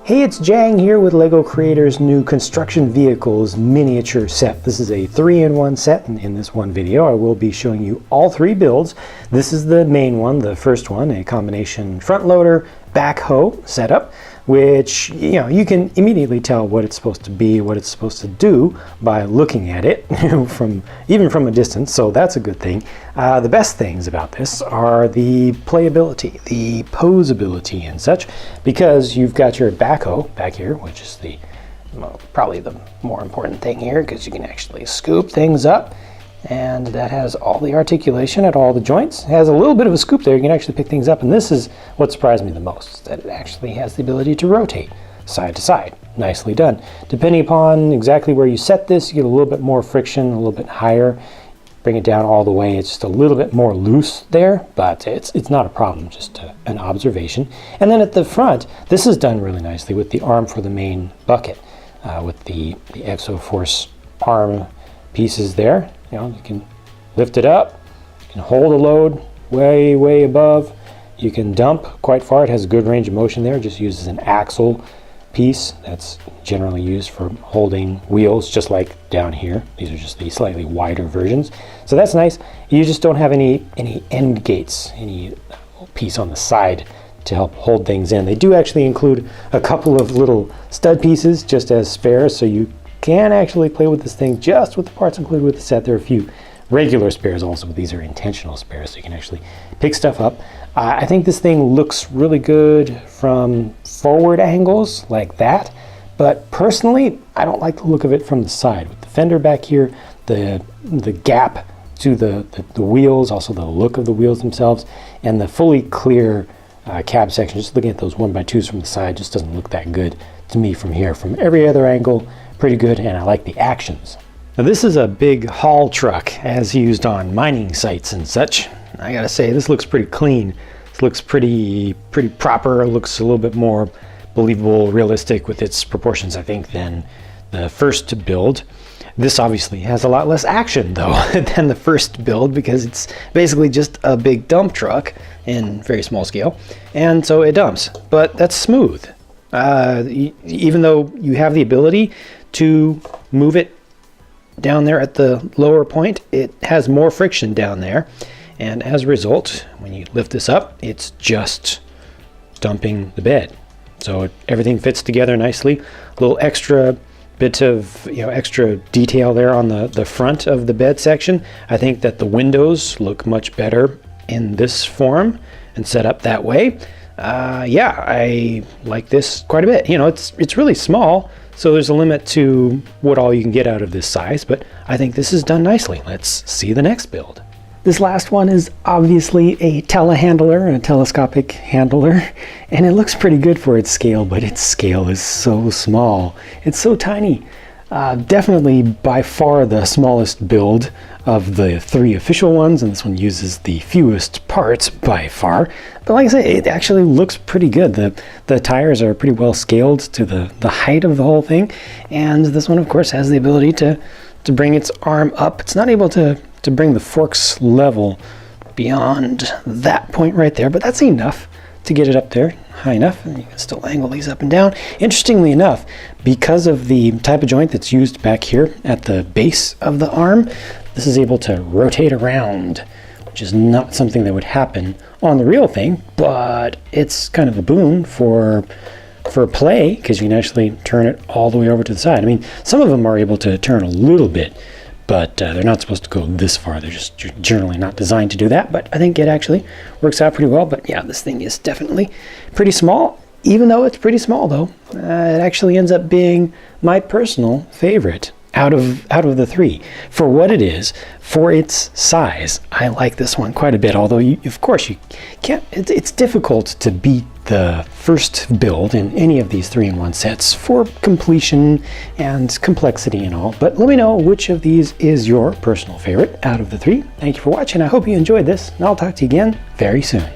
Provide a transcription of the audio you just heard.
Hey, it's Jang here with LEGO Creator's new Construction Vehicles miniature set. This is a 3-in-1 set, and in this one video I will be showing you all three builds. This is the main one, the first one, a combination front loader backhoe setup, which you can immediately tell what it's supposed to be, what it's supposed to do by looking at it even from a distance, so that's a good thing. The best things about this are the playability, the posability and such, because you've got your backhoe back here, which is probably the more important thing here, because you can actually scoop things up, and that has all the articulation at all the joints. It has a little bit of a scoop there, you can actually pick things up, and this is what surprised me the most, that it actually has the ability to rotate side to side. Nicely done. Depending upon exactly where you set this, you get a little bit more friction, a little bit higher. Bring it down all the way, it's just a little bit more loose there, but it's not a problem, just an observation. And then at the front, this is done really nicely with the arm for the main bucket, with the ExoForce arm pieces there. You can lift it up, you can hold a load way above, you can dump quite far. It has a good range of motion there. It just uses an axle piece that's generally used for holding wheels, just like down here. These are just the slightly wider versions, so that's nice. You just don't have any end gates, any piece on the side to help hold things in. They do actually include a couple of little stud pieces just as spares, so you can actually play with this thing just with the parts included with the set. There are a few regular spares also, but these are intentional spares, so you can actually pick stuff up. I think this thing looks really good from forward angles like that, but personally I don't like the look of it from the side. With the fender back here, the gap to the wheels, also the look of the wheels themselves, and the fully clear cab section, just looking at those 1x2s from the side, just doesn't look that good to me from here. From every other angle, pretty good, and I like the actions. Now this is a big haul truck as used on mining sites and such. I gotta say, this looks pretty clean. This looks pretty proper. It looks a little bit more believable, realistic with its proportions, I think, than the first build. This obviously has a lot less action though than the first build, because it's basically just a big dump truck in very small scale, and so it dumps, but that's smooth. Even though you have the ability to move it down there at the lower point, it has more friction down there, and as a result, when you lift this up, it's just dumping the bed. So everything fits together nicely. A little extra bit of extra detail there on the front of the bed section. I think that the windows look much better in this form and set up that way. Yeah, I like this quite a bit. It's really small, so there's a limit to what all you can get out of this size, but I think this is done nicely. Let's see the next build. This last one is obviously a telehandler, a telescopic handler, and it looks pretty good for its scale, but its scale is so small. It's so tiny. Definitely by far the smallest build of the three official ones, and this one uses the fewest parts by far. But like I say, it actually looks pretty good. The tires are pretty well scaled to the height of the whole thing, and this one of course has the ability to bring its arm up. It's not able to bring the forks level beyond that point right there, but that's enough to get it up there high enough, and you can still angle these up and down. Interestingly enough, because of the type of joint that's used back here at the base of the arm, this is able to rotate around, which is not something that would happen on the real thing, but it's kind of a boon for play, because you can actually turn it all the way over to the side. I mean, some of them are able to turn a little bit, but they're not supposed to go this far. They're just generally not designed to do that, but I think it actually works out pretty well. But yeah, this thing is definitely pretty small. Even though it's pretty small though, it actually ends up being my personal favorite out of the three. For what it is, for its size, I like this one quite a bit, although of course you can't, it's difficult to beat the first build in any of these 3-in-1 sets for completion and complexity and all. But let me know which of these is your personal favorite out of the three. Thank you for watching. I hope you enjoyed this, and I'll talk to you again very soon.